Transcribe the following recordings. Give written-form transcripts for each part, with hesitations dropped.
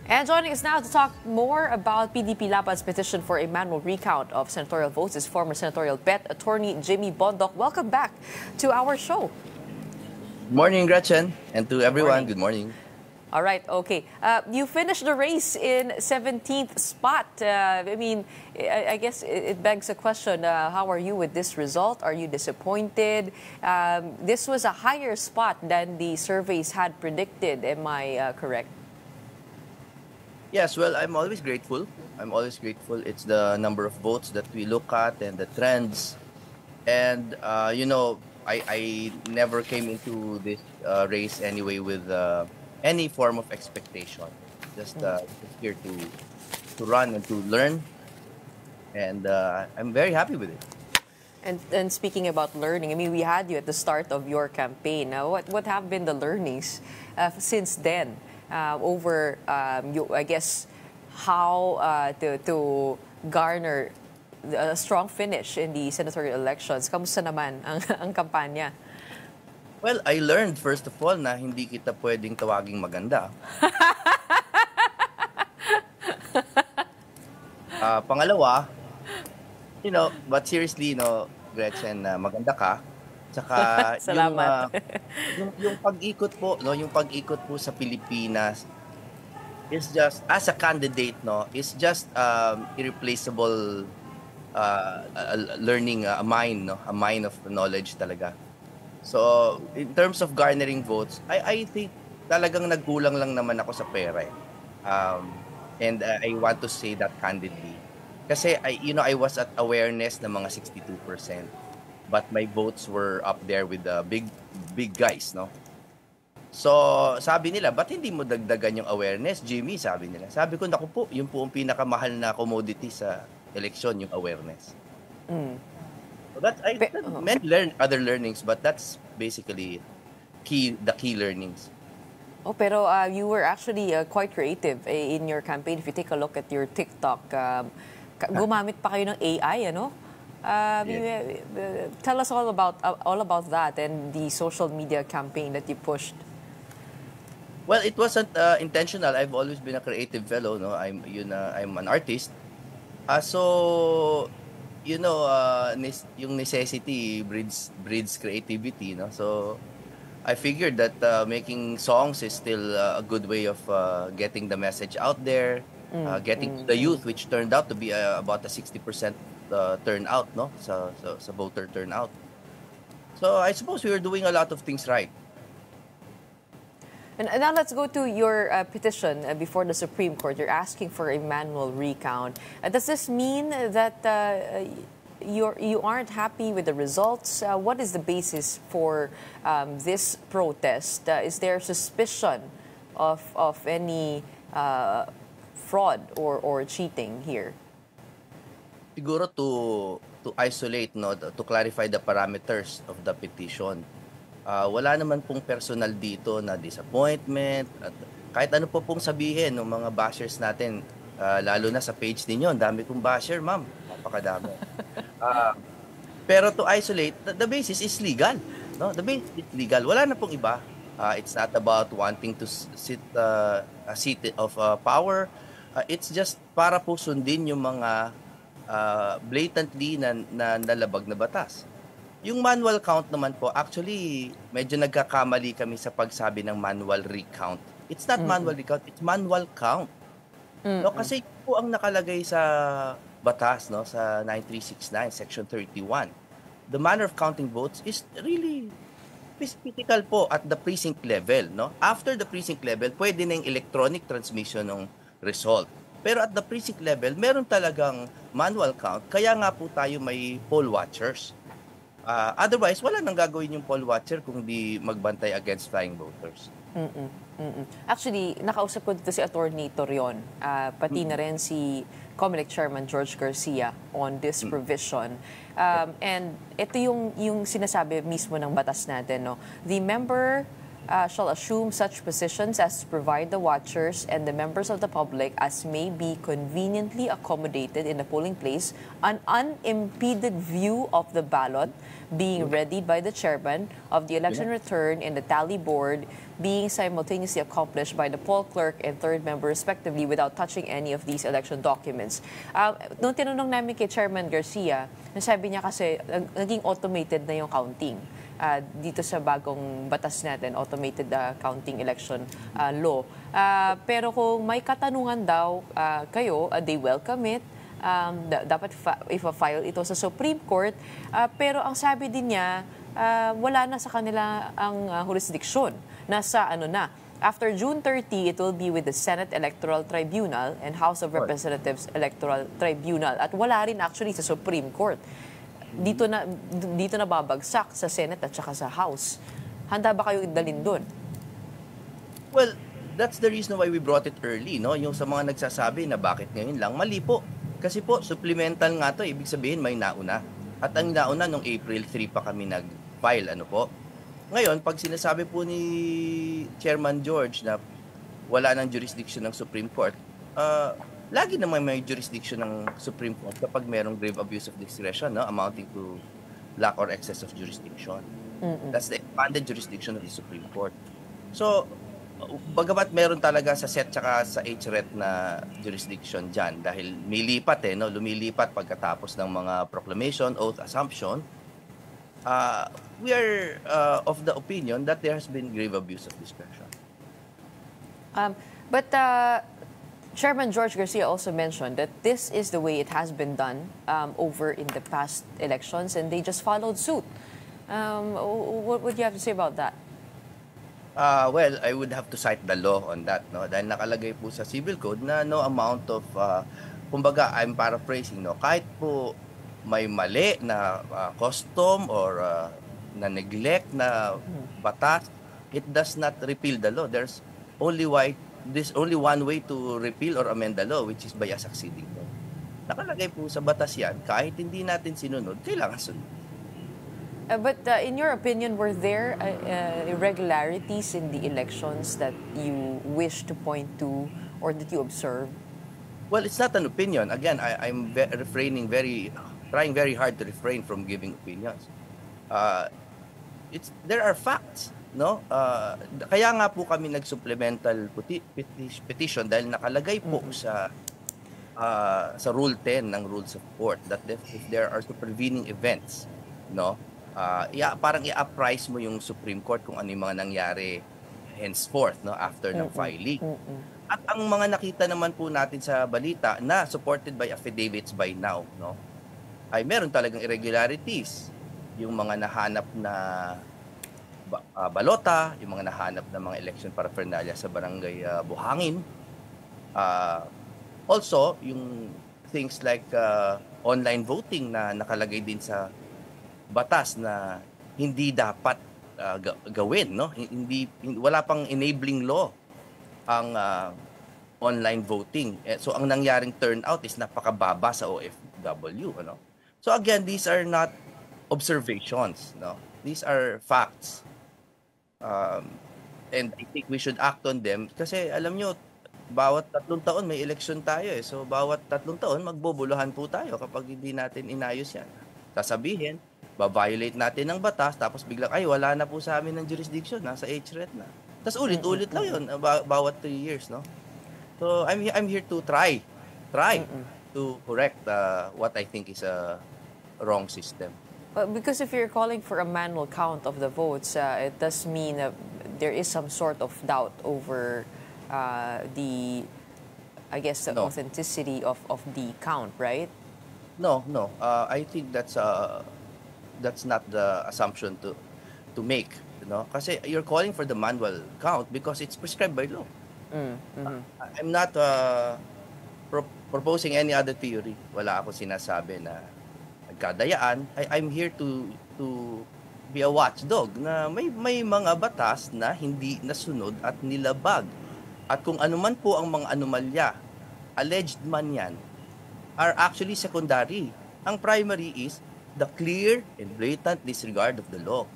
And joining us now to talk more about PDP Laban's petition for a manual recount of senatorial votes is former senatorial bet attorney Jimmy Bondoc. Welcome back to our show. Good morning, Gretchen, and to everyone, good morning. All right, okay. You finished the race in 17th spot. I guess it begs a question, how are you with this result? Are you disappointed? This was a higher spot than the surveys had predicted. Am I correct? Yes, well, I'm always grateful. It's the number of votes that we look at and the trends. And, I never came into this race anyway with any form of expectation. Just here to run and to learn. And I'm very happy with it. And speaking about learning, I mean, we had you at the start of your campaign. What have been the learnings since then? I guess, how to garner a strong finish in the senatorial elections. Kamusta naman ang kampanya? Well, I learned, first of all, na hindi kita pwedeng tawaging maganda. Pangalawa, but seriously, Gretchen, maganda ka. Tsaka Salamat. yung pag-ikot po, yung pag-ikot po sa Pilipinas is just as a candidate, is just irreplaceable learning, a mine of knowledge talaga. So, in terms of garnering votes, I think talagang nagkulang lang naman ako sa pera. And I want to say that candidly. Kasi I was at awareness ng mga 62%. But my votes were up there with the big guys, no? So, sabi nila, ba't hindi mo dagdagan yung awareness, Jimmy? Sabi nila. Sabi ko, naku po, yung po ang pinakamahal na commodity sa eleksyon, yung awareness. So many other learnings, but that's basically the key learnings. Oh, pero you were actually quite creative in your campaign. If you take a look at your TikTok, gumamit pa kayo ng AI, ano? Tell us all about that and the social media campaign that you pushed. Well, it wasn't intentional. I've always been a creative fellow, no. I'm an artist. Yung necessity breeds creativity, no. So I figured that making songs is still a good way of getting the message out there, getting to the youth, which turned out to be about a 60% turnout, no, sa voter turnout. So I suppose we were doing a lot of things right. And now let's go to your petition before the Supreme Court. You're asking for a manual recount. Does this mean that you aren't happy with the results? What is the basis for this protest? Is there suspicion of any fraud or cheating here? Siguro to isolate, to clarify the parameters of the petition. Wala naman pong personal dito na disappointment at kahit ano po pong sabihin ng mga bashers natin, lalo na sa page ninyo, ang dami kong basher, ma'am, napakadami. Pero to isolate, the basis is legal, no? The basis is legal. Wala na pong iba. It's not about wanting to sit a seat of power. It's just para po sundin yung mga blatantly na nalabag na batas. Yung manual count naman po, actually, medyo nagkakamali kami sa pagsabi ng manual recount. It's not manual recount, it's manual count. No, kasi po ang nakalagay sa batas, no, sa 9369, Section 31. The manner of counting votes is really physical po at the precinct level, no? After the precinct level, pwede na yung electronic transmission ng result. Pero at the precinct level, meron talagang manual count. Kaya nga po tayo may poll watchers. Otherwise, wala nang gagawin yung poll watcher kung di magbantay against flying voters. Actually, nakausap ko dito si Attorney Torion, pati na rin si Comelec Chairman George Garcia on this provision. And ito yung sinasabi mismo ng batas natin, no? The member shall assume such positions as to provide the watchers and the members of the public as may be conveniently accommodated in the polling place an unimpeded view of the ballot being readied by the chairman of the election return and the tally board being simultaneously accomplished by the poll clerk and third member respectively without touching any of these election documents. Nung tinanong namin kay Chairman Garcia, nasabi niya kasi naging automated na yung counting. Dito sa bagong batas natin, automated counting election law. Pero kung may katanungan daw kayo, they welcome it. Dapat i-file ito sa Supreme Court. Pero ang sabi din niya, wala na sa kanila ang jurisdiction. Nasa after June 30, it will be with the Senate Electoral Tribunal and House of Representatives Electoral Tribunal. At wala rin actually sa Supreme Court. Dito na babagsak sa Senate at saka sa House. Handa ba kayo idalin doon? Well, that's the reason why we brought it early, no? Yung sa mga nagsasabi na bakit ngayon lang, mali po. Kasi po, supplemental nga to, ibig sabihin may nauna. At ang nauna nung April 3 pa kami nag-file, Ngayon, pag sinasabi po ni Chairman George na wala ng jurisdiction ng Supreme Court, lagi naman may jurisdiction ng Supreme Court kapag merong grave abuse of discretion, no, amounting to lack or excess of jurisdiction. That's the expanded jurisdiction of the Supreme Court. So, bagamat meron talaga sa SET tsaka sa HRET na jurisdiction dyan dahil lumilipat pagkatapos ng mga proclamation, oath, assumption, we are of the opinion that there has been grave abuse of discretion. But Chairman George Garcia also mentioned that this is the way it has been done over in the past elections and they just followed suit. What would you have to say about that? Well, I would have to cite the law on that, no? Dahil nakalagay po sa Civil Code na no amount of, kumbaga, I'm paraphrasing, no? Kahit po may mali na custom or na neglect na batas, it does not repeal the law. There's only one way to repeal or amend the law, which is by a succeeding law. Nakalagay po sa batas yan, kahit hindi natin sinunod, kailangan sunod. But in your opinion, were there irregularities in the elections that you wish to point to or that you observe? Well, it's not an opinion. Again, I'm trying very hard to refrain from giving opinions. There are facts, no? Kaya nga po kami nag-supplemental petition dahil nakalagay po sa Rule 10 ng Rules of Court that if there are supervening events, no? Parang i-apprise mo yung Supreme Court kung ano yung mga nangyari henceforth, no, after ng filing. At ang mga nakita naman po natin sa balita na supported by affidavits by now, no, ay meron talagang irregularities. Yung mga nahanap na balota, yung mga nahanap na mga election paraphernalia sa barangay Buhangin. Also, yung things like online voting na nakalagay din sa batas na hindi dapat gawin, no? Wala pang enabling law ang online voting. So ang nangyaring turnout is napakababa sa OFW, ano? So again, these are not observations, no? These are facts. And I think we should act on them kasi alam nyo, bawat 3 taon may election tayo eh. So bawat 3 taon magbubuluhan po tayo kapag hindi natin inayos yan. Sasabihin, ba-violate natin ng batas, tapos biglang, ay, wala na po sa amin ng jurisdiction, nasa HRET na. Tapos ulit-ulit lang yun, bawat 3 years, no? So, I'm here to try to correct what I think is a wrong system. Because if you're calling for a manual count of the votes, it does mean there is some sort of doubt over the authenticity of the count, right? No. I think that's not the assumption to make, you know, kasi you're calling for the manual count because it's prescribed by law. I'm not proposing any other theory. Wala ako sinasabi na nagkadayaan. I'm here to be a watchdog na may mga batas na hindi nasunod at nilabag. At kung ano man po ang mga anomalya, alleged man yan, are actually secondary. Ang primary is the clear and blatant disregard of the law,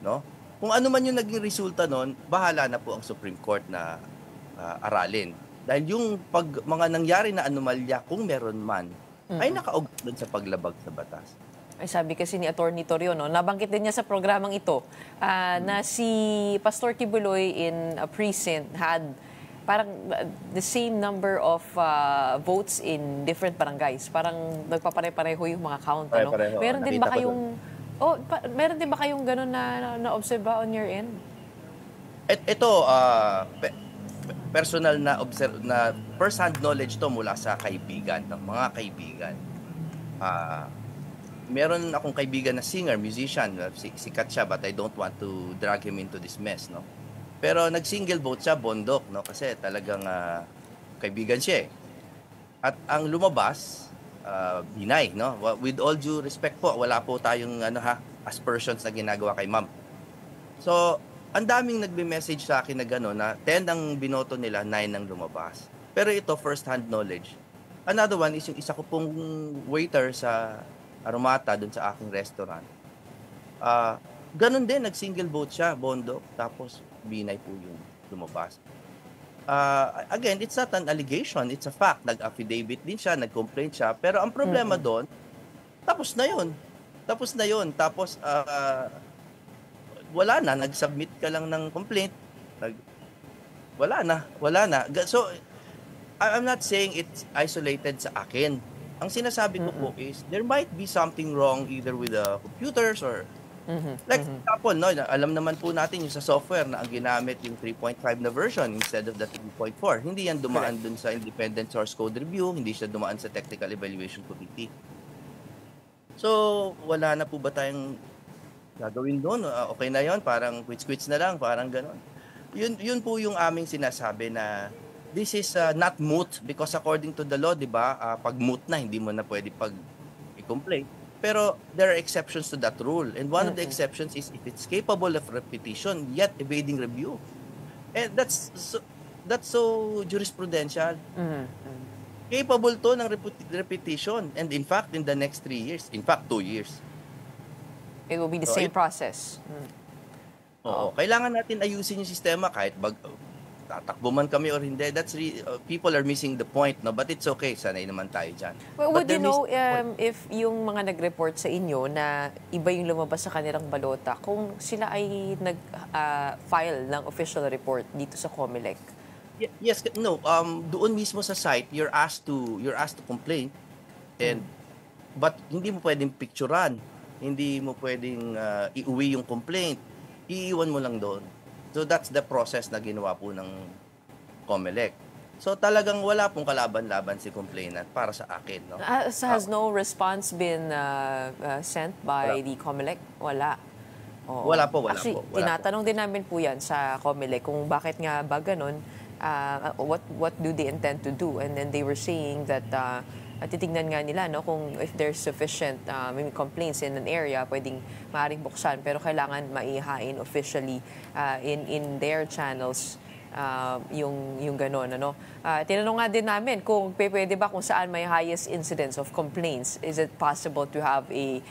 no? Kung ano man yung naging resulta nun, bahala na po ang Supreme Court na aralin. Dahil yung mga nangyari na anomalya, kung meron man, ay nakaugnay doon sa paglabag sa batas. Ay, sabi kasi ni Attorney Torrio, no, nabanggit din niya sa programang ito na si Pastor Kibuloy in a precinct had parang the same number of votes in different barangays. Parang nagpapare-pareho yung mga count. Ano? Pare-pareho. Meron din Nakita ba ko kayong meron din ba kayong ganun na observe ba on your end? Ito, personal na first-hand knowledge to mula sa kaibigan, ng mga kaibigan. Meron akong kaibigan na singer, musician, sikat siya, but I don't want to drag him into this mess, no? Pero nag-single vote siya, bondok, no? Kasi talagang kaibigan siya, eh. At ang lumabas, Binay, no? With all due respect po, wala po tayong aspersions na ginagawa kay ma'am. So, ang daming nagbe-message sa akin na gano'n, na 10 ang binoto nila, 9 ang lumabas. Pero ito, first-hand knowledge. Another one is yung isa ko pong waiter sa Aromata, dun sa aking restaurant. Ganon din, nag-single vote siya, bondo, tapos Binay po yung lumabas. Again, it's not an allegation, it's a fact. Nag-affidavit din siya, nag-complaint siya, pero ang problema doon, tapos na yun. Tapos, wala na, nag-submit ka lang ng complaint, wala na. So, I'm not saying it's isolated sa akin. Ang sinasabi ko po is, there might be something wrong either with the computers or, like, for example, no, alam naman po natin yung sa software na ang ginamit yung 3.5 na version instead of the 3.4. Hindi yan dumaan dun sa independent source code review, hindi siya dumaan sa technical evaluation committee. So, wala na po ba tayong gagawin doon? Okay na yon, parang quits na lang, parang ganon. Yun po yung aming sinasabi na this is not moot because according to the law, di ba, pag moot na, hindi mo na pwede i-complain. Pero there are exceptions to that rule. And one of the exceptions is if it's capable of repetition yet evading review. And that's so jurisprudential. Capable to ng repetition. And in fact, in the next 3 years, in fact, 2 years. It will be the same process. Oo. Kailangan natin ayusin yung sistema kahit tatakbo man kami or hindi. That's people are missing the point, no? But it's okay, sanay naman tayo dyan. Well, would you know if yung mga nag-report sa inyo na iba yung lumabas sa kanilang balota, kung sila ay nag-file ng official report dito sa COMELEC? Yes, no. Doon mismo sa site, you're asked to complain, but hindi mo pwedeng picturean, hindi mo pwedeng iuwi yung complaint, iiwan mo lang doon. So that's the process na ginawa po ng COMELEC. So talagang wala pong kalaban-laban si complainant para sa akin, no? Has no response been sent by the COMELEC? Wala. Oo. Wala po. Actually, tinatanong din namin po yan sa COMELEC kung bakit nga ba ganun, what do they intend to do? And then they were saying that titignan nga nila, no, kung if there's sufficient maybe complaints in an area, pwedeng maaaring buksan, pero kailangan maihain officially in their channels yung gano'n, ano. Tinanong nga din namin kung pwede ba kung saan may highest incidence of complaints. Is it possible to have a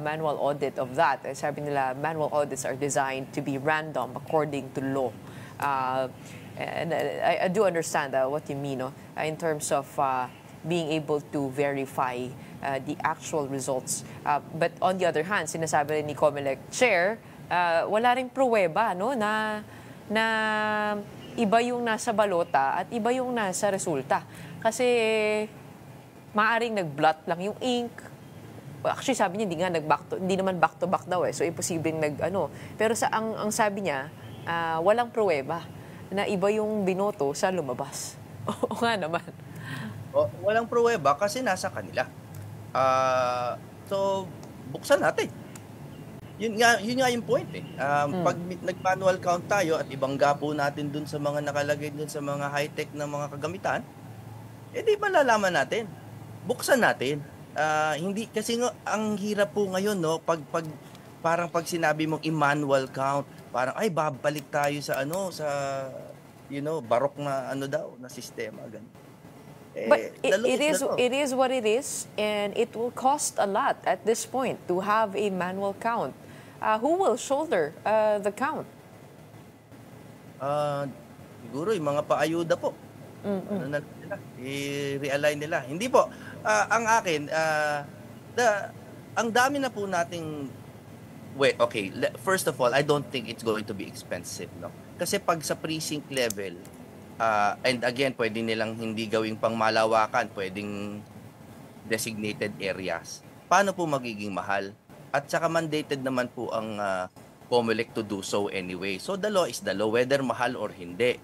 manual audit of that? Sabi nila, manual audits are designed to be random according to law. And I do understand what you mean, no, in terms of being able to verify the actual results. But on the other hand, sinasabi rin ni COMELEC Chair, wala ring pruweba, no, na iba yung nasa balota at iba yung nasa resulta. Kasi maaring nag-blot lang yung ink. Actually, sabi niya, hindi naman back-to-back daw eh. So, imposibleng Pero ang sabi niya, walang pruweba na iba yung binoto sa lumabas. Oo nga naman. Walang pruweba kasi nasa kanila. So, buksan natin. Yun nga yung point eh. Pag nag-manual count tayo at ibangga po natin dun sa mga nakalagay dun sa mga high-tech na mga kagamitan, di malalaman natin. Buksan natin. Hindi kasi ang hirap po ngayon, no, parang pag sinabi mong i-manual count, parang ay babalik tayo sa barok na na sistema ganun. But it is what it is, and it will cost a lot at this point to have a manual count. who will shoulder the count? Siguro yung mga paayuda po. Ano na lang nila, i-realign nila. Hindi po, ang akin, ang dami na po nating, okay, first of all, I don't think it's going to be expensive, no? Kasi pag sa precinct level, and again, pwede nilang hindi gawing pangmalawakan, pwedeng designated areas. Paano po magiging mahal? At saka mandated naman po ang COMELEC to do so anyway. So the law is the law, whether mahal or hindi.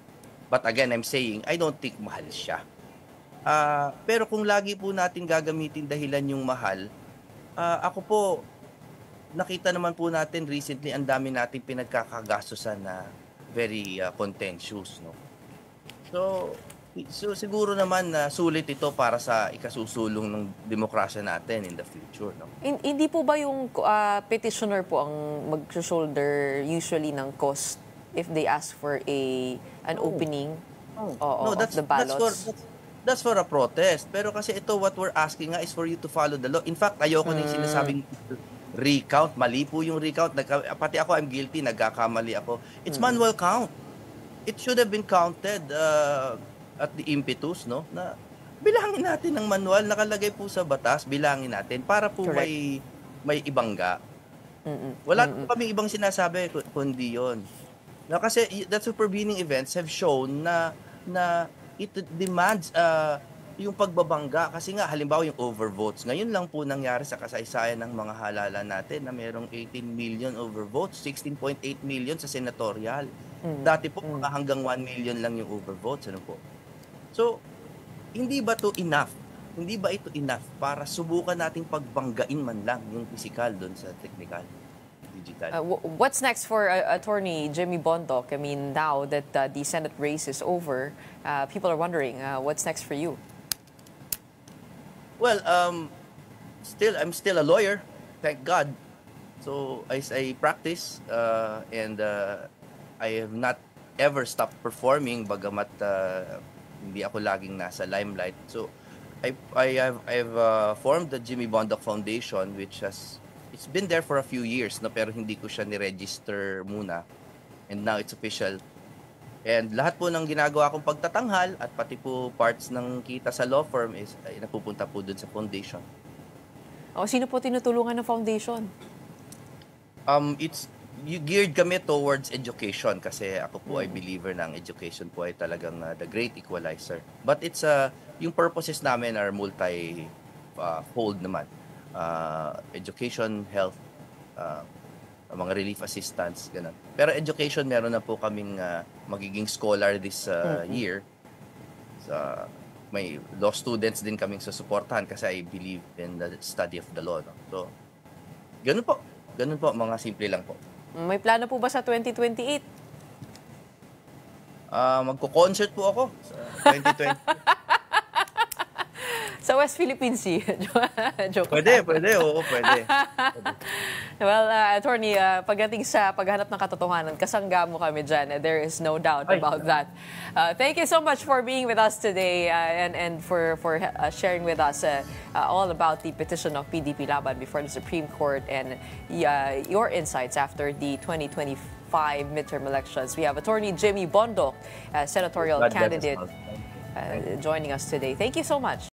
But again, I'm saying, I don't think mahal siya. Pero kung lagi po natin gagamitin dahilan yung mahal, ako po, nakita naman po natin recently, ang dami natin pinagkakagastusan na very contentious, no? So siguro naman na sulit ito para sa ikasusulong ng demokrasya natin in the future, no? Hindi po ba yung petitioner po ang mag-shoulder usually ng cost if they ask for an opening of the ballots? That's for a protest. Pero kasi ito, what we're asking nga is for you to follow the law. In fact, ayoko nang sinasabing recount. Mali po yung recount. Pati ako, I'm guilty. Nagkakamali ako. It's manual count. It should have been counted at the impetus, no? Na bilangin natin ng manual, nakalagay po sa batas, bilangin natin para po may ibangga. Wala po kami ibang sinasabi kundi yon. Na kasi the supervening events have shown na it demands yung pagbabangga kasi nga halimbawa yung overvotes. Ngayon lang po nangyari sa kasaysayan ng mga halalan natin na mayroong 18 million overvotes, 16.8 million sa senatorial. Dati po hanggang 1 million lang yung overvotes, ano po. So, hindi ba ito enough? Hindi ba ito enough para subukan nating pagbanggain man lang yung physical doon sa technical, digital? What's next for Attorney Jimmy Bondoc? I mean, now that the Senate race is over, people are wondering, what's next for you? Well, I'm still a lawyer, thank God. So, I practice and I have not ever stopped performing bagamat hindi ako laging nasa limelight. So I've formed the Jimmy Bondoc Foundation, which it's been there for a few years, no, pero hindi ko siya ni-register muna, and now it's official. And lahat po ng ginagawa kong pagtatanghal at pati po parts ng kita sa law firm ay napupunta po dun sa foundation. Sino po tinutulungan ng foundation? It's geared kami towards education kasi ako po ay believer ng education po ay talagang the great equalizer. But it's yung purposes namin are multi-fold naman. Education, health, mga relief assistance, ganun. Pero education, meron na po kaming magiging scholar this year. May law students din kaming susuportahan kasi I believe in the study of the law. No? So, ganun po. Ganun po, mga simple lang po. May plano po ba sa 2028? Magko-concert po ako sa 2020. Sa West Philippine Sea. Joke. Pwede. Oo, pwede. Well, Attorney, pagdating sa paghanap ng katotohanan, kasangga mo kami dyan. There is no doubt about that. Thank you so much for being with us today and for sharing with us all about the petition of PDP Laban before the Supreme Court and your insights after the 2025 midterm elections. We have Attorney Jimmy Bondoc, senatorial candidate, joining us today. Thank you so much.